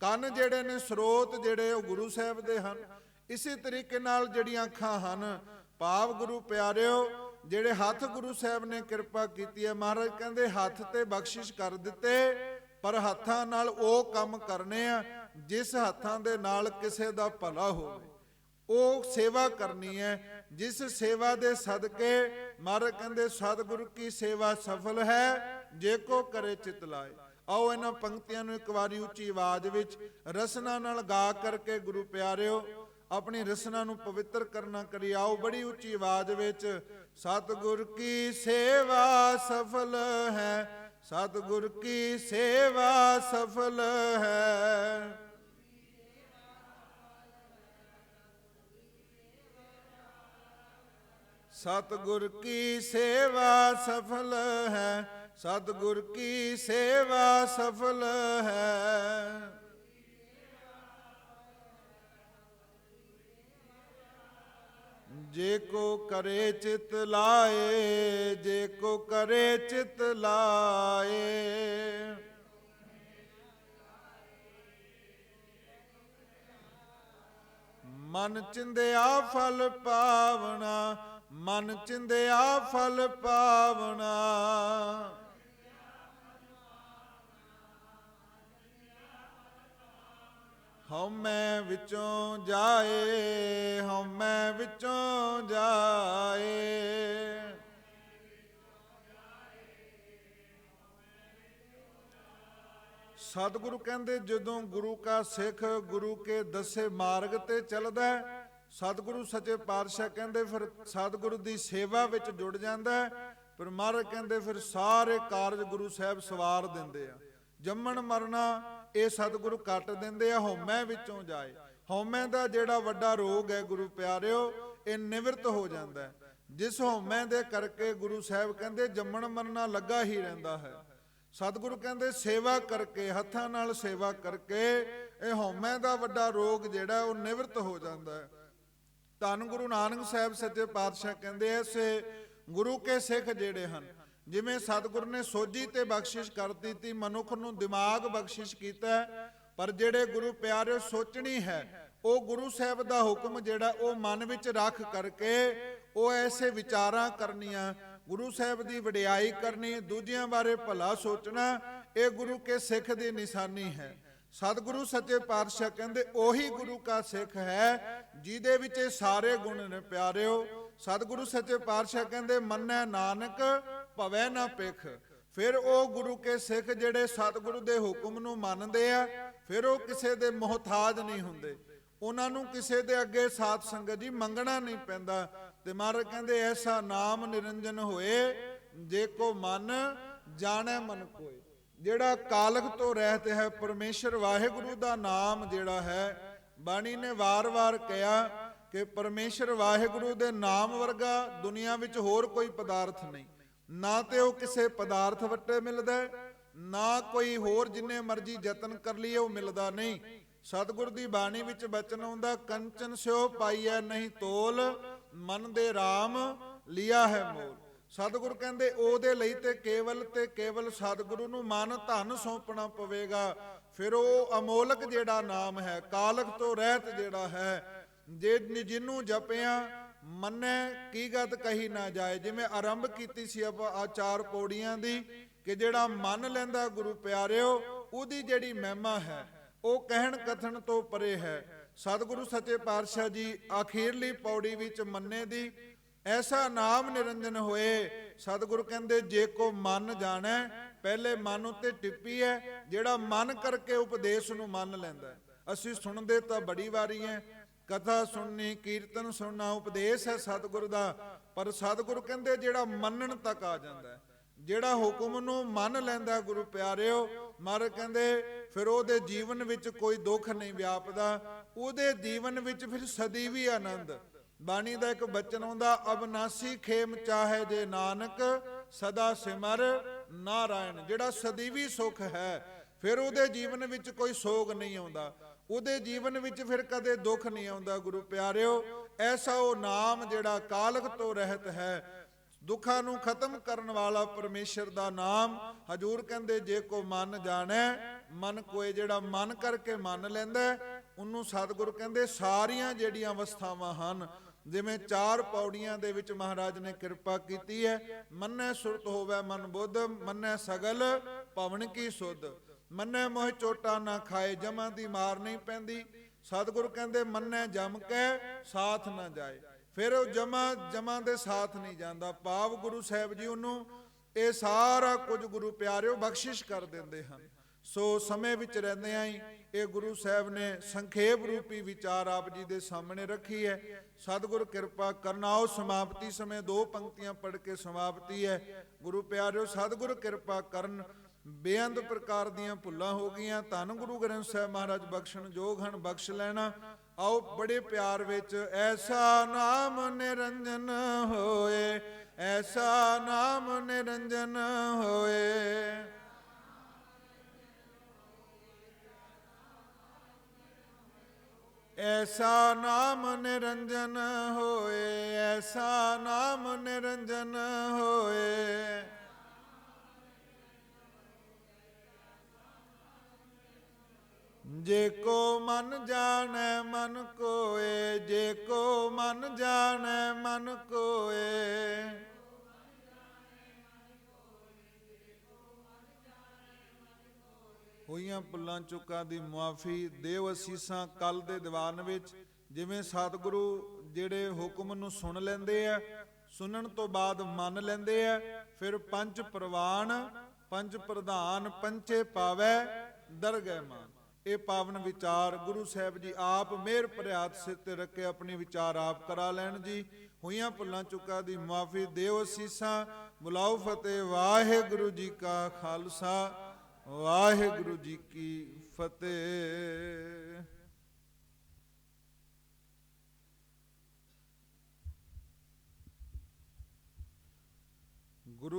ਕੰਨ ਜਿਹੜੇ ਨੇ, ਸਰੋਤ ਜਿਹੜੇ ਉਹ ਗੁਰੂ ਸਾਹਿਬ ਦੇ ਹਨ। ਇਸੇ ਤਰੀਕੇ ਨਾਲ ਜਿਹੜੀਆਂ ਅੱਖਾਂ ਹਨ, ਭਾਵ ਗੁਰੂ ਪਿਆਰਿਓ ਜਿਹੜੇ ਹੱਥ ਗੁਰੂ ਸਾਹਿਬ ਨੇ ਕਿਰਪਾ ਕੀਤੀ ਹੈ, ਮਹਾਰਾਜ ਕਹਿੰਦੇ ਹੱਥ ਤੇ ਬਖਸ਼ਿਸ਼ ਕਰ ਦਿੱਤੇ, ਪਰ ਹੱਥਾਂ ਨਾਲ ਉਹ ਕੰਮ ਕਰਨੇ ਆ ਜਿਸ ਹੱਥਾਂ ਦੇ ਨਾਲ ਕਿਸੇ ਦਾ ਭਲਾ ਹੋਵੇ। ਉਹ ਸੇਵਾ ਕਰਨੀ ਹੈ ਜਿਸ ਸੇਵਾ ਦੇ ਸਦਕੇ ਮਹਾਰਾਜ ਕਹਿੰਦੇ ਸਤਿਗੁਰੂ ਕੀ ਸੇਵਾ ਸਫਲ ਹੈ ਜੇ ਕੋ ਕਰੇ ਚਿਤ ਲਾਏ। ਆਓ ਇਹਨਾਂ ਪੰਕਤੀਆਂ ਨੂੰ ਇੱਕ ਵਾਰੀ ਉੱਚੀ ਆਵਾਜ਼ ਵਿੱਚ ਰਸਨਾ ਨਾਲ ਗਾ ਕਰਕੇ ਗੁਰੂ ਪਿਆਰਿਓ ਆਪਣੀ ਰਸਨਾ ਨੂੰ ਪਵਿੱਤਰ ਕਰਨਾ ਕਰੀ। ਆਓ ਬੜੀ ਉੱਚੀ ਆਵਾਜ਼ ਵਿੱਚ, ਸਤਿਗੁਰ ਕੀ ਸੇਵਾ ਸਫਲ ਹੈ, ਸਤਿਗੁਰ ਕੀ ਸੇਵਾ ਸਫਲ ਹੈ। ਸਤਿਗੁਰ ਕੀ ਸੇਵਾ ਸਫਲ ਹੈ, ਸਤਿਗੁਰ ਕੀ ਸੇਵਾ ਸਫਲ ਹੈ। ਜੇ ਕੋ ਕਰੇ ਚਿਤ ਲਾਏ, ਜੇ ਕੋ ਕਰੇ ਚਿਤ ਲਾਏ। ਮਨ ਚਿੰਦਿਆ ਫਲ ਪਾਵਣਾ, ਮਨ ਚਿੰਦਿਆ ਫਲ ਪਾਵਣਾ। ਹਉਮੈ ਵਿੱਚੋਂ ਜਾਏ, ਹਉਮੈ ਵਿੱਚੋਂ ਜਾਏ। ਸਤਿਗੁਰੂ ਕਹਿੰਦੇ ਜਦੋਂ ਗੁਰੂ ਕਾ ਸਿੱਖ ਗੁਰੂ ਕੇ ਦੱਸੇ ਮਾਰਗ ਤੇ ਚੱਲਦਾ, ਸਤਿਗੁਰੂ ਸੱਚੇ ਪਾਤਸ਼ਾਹ ਕਹਿੰਦੇ ਫਿਰ ਸਤਿਗੁਰੂ ਦੀ ਸੇਵਾ ਵਿੱਚ ਜੁੜ ਜਾਂਦਾ। ਪਰ ਮਹਾਰਾਜ ਕਹਿੰਦੇ ਫਿਰ ਸਾਰੇ ਕਾਰਜ ਗੁਰੂ ਸਾਹਿਬ ਸਵਾਰ ਦਿੰਦੇ ਆ। ਜੰਮਣ ਮਰਨਾ ਇਹ ਸਤਿਗੁਰੂ ਕੱਟ ਦਿੰਦੇ ਆ, ਹਉਮੈ ਵਿੱਚੋਂ ਜਾਏ। ਹਉਮੈ ਦਾ ਜਿਹੜਾ ਵੱਡਾ ਰੋਗ ਹੈ ਗੁਰੂ ਪਿਆਰਿਓ, ਇਹ ਨਿਵਰਤ ਹੋ ਜਾਂਦਾ। ਜਿਸ ਹਉਮੈ ਦੇ ਕਰਕੇ ਗੁਰੂ ਸਾਹਿਬ ਕਹਿੰਦੇ ਜੰਮਣ ਮਰਨਾ ਲੱਗਾ ਹੀ ਰਹਿੰਦਾ ਹੈ। ਸਤਿਗੁਰੂ ਕਹਿੰਦੇ ਸੇਵਾ ਕਰਕੇ, ਹੱਥਾਂ ਨਾਲ ਸੇਵਾ ਕਰਕੇ ਇਹ ਹਉਮੈ ਦਾ ਵੱਡਾ ਰੋਗ ਜਿਹੜਾ ਉਹ ਨਿਵਰਤ ਹੋ ਜਾਂਦਾ ਹੈ। ਧੰਨ ਗੁਰੂ ਨਾਨਕ ਸਾਹਿਬ ਸੱਚੇ ਪਾਤਸ਼ਾਹ ਕਹਿੰਦੇ ਐਸੇ ਗੁਰੂ ਕੇ ਸਿੱਖ ਜਿਹੜੇ ਹਨ, ਜਿਵੇਂ ਸਤਿਗੁਰੂ ਨੇ ਸੋਝੀ ਤੇ ਬਖਸ਼ਿਸ਼ ਕਰ ਦਿੱਤੀ, ਮਨੁੱਖ ਨੂੰ ਦਿਮਾਗ ਬਖਸ਼ਿਸ਼ ਕੀਤਾ, ਪਰ ਜਿਹੜੇ ਗੁਰੂ ਪਿਆਰਿਓ ਸੋਚਣੀ ਹੈ ਉਹ ਗੁਰੂ ਸਾਹਿਬ ਦਾ ਹੁਕਮ ਜਿਹੜਾ ਉਹ ਮਨ ਵਿੱਚ ਰੱਖ ਕਰਕੇ ਉਹ ਐਸੇ ਵਿਚਾਰਾਂ ਕਰਨੀਆਂ, ਗੁਰੂ ਸਾਹਿਬ ਦੀ ਵਡਿਆਈ ਕਰਨੀ, ਦੂਜਿਆਂ ਬਾਰੇ ਭਲਾ ਸੋਚਣਾ, ਇਹ ਗੁਰੂ ਕੇ ਸਿੱਖ ਦੀ ਨਿਸ਼ਾਨੀ ਹੈ। ਸਤਿਗੁਰੂ ਸੱਚੇ ਪਾਤਸ਼ਾਹ ਕਹਿੰਦੇ ਉਹੀ ਗੁਰੂ ਕਾ ਸਿੱਖ ਹੈ ਜਿਹਦੇ ਵਿੱਚ ਇਹ ਸਾਰੇ ਗੁਣ ਨੇ। ਪਿਆਰਿਓ ਸਤਿਗੁਰੂ ਸੱਚੇ ਪਾਤਸ਼ਾਹ ਕਹਿੰਦੇ ਮੰਨੈ ਨਾਨਕ ਭਵੈ ਨਾ ਪਿਖ। ਫਿਰ ਉਹ ਗੁਰੂ ਕੇ ਸਿੱਖ ਜਿਹੜੇ ਸਤਿਗੁਰੂ ਦੇ ਹੁਕਮ ਨੂੰ ਮੰਨਦੇ ਆ, ਫਿਰ ਉਹ ਕਿਸੇ ਦੇ ਮੁਹਤਾਜ ਨਹੀਂ ਹੁੰਦੇ, ਉਹਨਾਂ ਨੂੰ ਕਿਸੇ ਦੇ ਅੱਗੇ ਸਾਧ ਸੰਗਤ ਜੀ ਮੰਗਣਾ ਨਹੀਂ ਪੈਂਦਾ। ਤੇ ਮਹਾਰਾਜ ਕਹਿੰਦੇ ਐਸਾ ਨਾਮ ਨਿਰੰਜਨ ਹੋਏ ਜੇ ਕੋ ਮਨ ਜਾਣੈ ਮਨ ਕੋਏ। ਜਿਹੜਾ ਕਾਲਖ ਤੋਂ ਰਹਿਤ ਹੈ, ਪਰਮੇਸ਼ਰ ਵਾਹਿਗੁਰੂ ਦਾ ਨਾਮ ਜਿਹੜਾ ਹੈ, ਬਾਣੀ ਨੇ ਵਾਰ-ਵਾਰ ਕਿਹਾ ਕਿ ਪਰਮੇਸ਼ਰ ਵਾਹਿਗੁਰੂ ਦੇ ਨਾਮ ਵਰਗਾ ਦੁਨੀਆ ਵਿੱਚ ਹੋਰ ਕੋਈ ਪਦਾਰਥ ਨਹੀਂ। ਨਾ ਤੇ ਉਹ ਕਿਸੇ ਪਦਾਰਥ ਵੱਟੇ ਮਿਲਦਾ, ਨਾ ਕੋਈ ਹੋਰ ਜਿੰਨੇ ਮਰਜੀ ਯਤਨ ਕਰ ਲਈਏ ਉਹ ਮਿਲਦਾ ਨਹੀਂ। ਸਤਿਗੁਰ ਦੀ ਬਾਣੀ ਵਿੱਚ ਬਚਨ ਆਉਂਦਾ, ਕੰਚਨ ਸਿਓ ਪਾਈਐ ਨਹੀਂ ਤੋਲ, ਮਨ ਦੇ ਰਾਮ ਲਿਆ ਹੈ ਮੋਲ। ਸਤਿਗੁਰ ਕਹਿੰਦੇ ਉਹਦੇ ਲਈ ਤੇ ਕੇਵਲ ਸਤਿਗੁਰੂ ਨੂੰ ਮਨ ਧਨ ਸੌਂਪਣਾ ਪਵੇਗਾ। ਫਿਰ ਉਹ ਅਮੋਲਕ ਜਿਹੜਾ ਨਾਮ ਹੈ, ਕਾਲਖ ਤੋਂ ਰਹਿਤ ਜਿਹੜਾ ਹੈ, ਜੇ ਜਿਹਨੂੰ ਜਪਿਆ ਮੰਨੈ ਕੀ ਗਤ ਕਹੀ ਨਾ ਜਾਏ। ਜਿਵੇਂ ਆਰੰਭ ਕੀਤੀ ਸੀ ਆਪਾਂ ਆ 4 ਪੌੜੀਆਂ ਦੀ, ਕਿ ਜਿਹੜਾ ਮੰਨ ਲੈਂਦਾ ਗੁਰੂ ਪਿਆਰਿਓ ਉਹਦੀ ਜਿਹੜੀ ਮਹਿਮਾ ਹੈ ਉਹ ਕਹਿਣ ਕਥਨ ਤੋਂ ਪਰੇ ਹੈ। ਸਤਿਗੁਰੂ ਸੱਚੇ ਪਾਤਸ਼ਾਹ ਜੀ ਆਖੀਰਲੀ ਪੌੜੀ ਵਿੱਚ ਮੰਨੇ ਦੀ ਐਸਾ ਨਾਮ ਨਿਰੰਜਨ ਹੋਏ। ਸਤਿਗੁਰੂ ਕਹਿੰਦੇ ਜੇ ਕੋ ਮਨ ਜਾਣੈ, ਪਹਿਲੇ ਮਨ ਉੱਤੇ ਟਿੱਪੀ ਹੈ, ਜਿਹੜਾ ਮਨ ਕਰਕੇ ਉਪਦੇਸ਼ ਨੂੰ ਮੰਨ ਲੈਂਦਾ। ਅਸੀਂ ਸੁਣਦੇ ਤਾਂ ਬੜੀ ਵਾਰੀ ਹੈ, ਕਥਾ ਸੁਣਨੀ, ਕੀਰਤਨ ਸੁਣਨਾ ਉਪਦੇਸ਼ ਹੈ ਸਤਿਗੁਰ ਦਾ, ਪਰ ਸਤਿਗੁਰੂ ਕਹਿੰਦੇ ਜਿਹੜਾ ਮੰਨਣ ਤੱਕ ਆ ਜਾਂਦਾ, ਜਿਹੜਾ ਹੁਕਮ ਨੂੰ ਮੰਨ ਲੈਂਦਾ ਗੁਰੂ ਪਿਆਰਿਓ, ਮਹਾਰਾਜ ਕਹਿੰਦੇ ਫਿਰ ਉਹਦੇ ਜੀਵਨ ਵਿੱਚ ਕੋਈ ਦੁੱਖ ਨਹੀਂ ਵਿਆਪਦਾ, ਉਹਦੇ ਜੀਵਨ ਵਿੱਚ ਫਿਰ ਸਦੀ ਵੀ ਆਨੰਦ। ਬਾਣੀ ਦਾ ਇੱਕ ਬਚਨ ਆਉਂਦਾ, ਅਬਨਾਸੀ ਖੇਮ ਚਾਹੇ ਜੇ ਨਾਨਕ ਸਦਾ ਸਿਮਰ ਨਾਰਾਇਣ। ਜਿਹੜਾ ਸਦੀਵੀ ਸੁਖ ਹੈ, ਫਿਰ ਉਹਦੇ ਜੀਵਨ ਵਿੱਚ ਕੋਈ ਸੋਗ ਨਹੀਂ ਆਉਂਦਾ, ਉਹਦੇ ਜੀਵਨ ਵਿੱਚ ਫਿਰ ਕਦੇ ਦੁੱਖ ਨਹੀਂ ਆਉਂਦਾ ਗੁਰੂ ਪਿਆਰਿਓ। ਐਸਾ ਉਹ ਨਾਮ ਜਿਹੜਾ ਕਾਲਕ ਤੋਂ ਰਹਿਤ ਹੈ, ਦੁੱਖਾਂ ਨੂੰ ਖਤਮ ਕਰਨ ਵਾਲਾ ਪਰਮੇਸ਼ਰ ਦਾ ਨਾਮ। ਹਜੂਰ ਕਹਿੰਦੇ ਜੇ ਕੋ ਮਨ ਜਾਣੈ, ਮਨ ਕੋਏ ਜਿਹੜਾ ਮਨ ਕਰਕੇ ਮੰਨ ਲੈਂਦਾ, ਉਹਨੂੰ ਸਤਿਗੁਰੂ ਕਹਿੰਦੇ ਸਾਰੀਆਂ ਜਿਹੜੀਆਂ ਅਵਸਥਾਵਾਂ ਹਨ, ਜਿਵੇਂ 4 ਪੌੜੀਆਂ ਦੇ ਵਿੱਚ ਮਹਾਰਾਜ ਨੇ ਕਿਰਪਾ ਕੀਤੀ ਹੈ, ਮੰਨੈ ਸੁਰਤ ਹੋਵੇ ਮਨ ਬੁੱਧ, ਮੰਨੈ ਸਗਲ ਭਵਨ ਕੀ ਸੁਧ, ਮੰਨੈ ਮੋਹ ਚੋਟਾ ਨਾ ਖਾਏ, ਜਮਾਂ ਦੀ ਮਾਰ ਨਹੀਂ ਪੈਂਦੀ। ਸਤਿਗੁਰੂ ਕਹਿੰਦੇ ਮੰਨੈ ਜਮ ਕੈ ਸਾਥ ਨਾ ਜਾਏ, ਫਿਰ ਉਹ ਜਮਾ ਦੇ ਸਾਥ ਨਹੀਂ ਜਾਂਦਾ। ਭਾਵ ਗੁਰੂ ਸਾਹਿਬ ਜੀ ਉਹਨੂੰ ਇਹ ਸਾਰਾ ਕੁਝ ਗੁਰੂ ਪਿਆਰਿਓ ਬਖਸ਼ਿਸ਼ ਕਰ ਦਿੰਦੇ ਹਨ। ਸੋ ਸਮੇਂ ਵਿੱਚ ਰਹਿੰਦਿਆਂ ਹੀ ਇਹ ਗੁਰੂ ਸਾਹਿਬ ਨੇ ਸੰਖੇਪ ਰੂਪੀ ਵਿਚਾਰ ਆਪ ਜੀ ਦੇ ਸਾਹਮਣੇ ਰੱਖੀ ਹੈ। ਸਤਿਗੁਰ ਕਿਰਪਾ ਕਰਨਾ। ਆਓ ਸਮਾਪਤੀ ਸਮੇਂ 2 ਪੰਕਤੀਆਂ ਪੜ੍ਹ ਕੇ ਸਮਾਪਤੀ ਹੈ। ਗੁਰੂ ਪਿਆਰਿਓ ਸਤਿਗੁਰ ਕਿਰਪਾ ਕਰਨ, ਬੇਅੰਤ ਪ੍ਰਕਾਰ ਦੀਆਂ ਭੁੱਲਾਂ ਹੋ ਗਈਆਂ, ਧੰਨ ਗੁਰੂ ਗ੍ਰੰਥ ਸਾਹਿਬ ਮਹਾਰਾਜ ਬਖਸ਼ਣ ਜੋਗ ਹਨ, ਬਖਸ਼ ਲੈਣਾ। ਆਓ ਬੜੇ ਪਿਆਰ ਵਿੱਚ ਐਸਾ ਨਾਮ ਨਿਰੰਜਨ ਹੋਏ, ਐਸਾ ਨਾਮ ਨਿਰੰਜਨ ਹੋਏ, ਐਸਾ ਨਾਮ ਨਿਰੰਜਨ ਹੋਏ, ਐਸਾ ਨਾਮ ਨਿਰੰਜਨ ਹੋਏ। ਜੇ ਕੋ ਮਨ ਜਾਣੈ ਮਨ ਕੋਏ, ਜੇ ਕੋ ਮਨ ਜਾਣੈ ਮਨ ਕੋਏ, ਹੋਈਆਂ ਭੁੱਲਾਂ ਚੁੱਕਾਂ ਦੀ ਮੁਆਫੀ, ਦੇਵ ਅਸੀਸਾਂ ਕੱਲ ਦੇ ਦੀਵਾਨ ਵਿੱਚ। ਜਿਵੇਂ ਸਤਿਗੁਰੂ ਜਿਹੜੇ ਹੁਕਮ ਨੂੰ ਸੁਣ ਲੈਂਦੇ ਆ, ਸੁਣਨ ਤੋਂ ਬਾਅਦ ਮੰਨ ਲੈਂਦੇ ਆ, ਫਿਰ 5 ਪ੍ਰਵਾਨ 5 ਪ੍ਰਧਾਨ ਪੰਚੇ ਪਾਵੈ ਦਰਗਹਿ ਮਾਨ। ਇਹ ਪਾਵਨ ਵਿਚਾਰ ਗੁਰੂ ਸਾਹਿਬ ਜੀ ਆਪ ਮਿਹਰ ਭਰਿਆਤ ਸਿਰ ਤੇ ਰੱਖੇ ਆਪਣੀ ਵਿਚਾਰ ਆਪ ਕਰਾ ਲੈਣ ਜੀ। ਹੋਈਆਂ ਭੁੱਲਾਂ ਚੁੱਕਾਂ ਦੀ ਮੁਆਫੀ, ਦੇਵ ਅਸੀਸਾਂ। ਬੁਲਾਓ ਫਤਿਹ। ਵਾਹਿਗੁਰੂ ਜੀ ਕਾ ਖਾਲਸਾ, ਵਾਹਿਗੁਰੂ ਜੀ ਕੀ ਫਤਿਹ।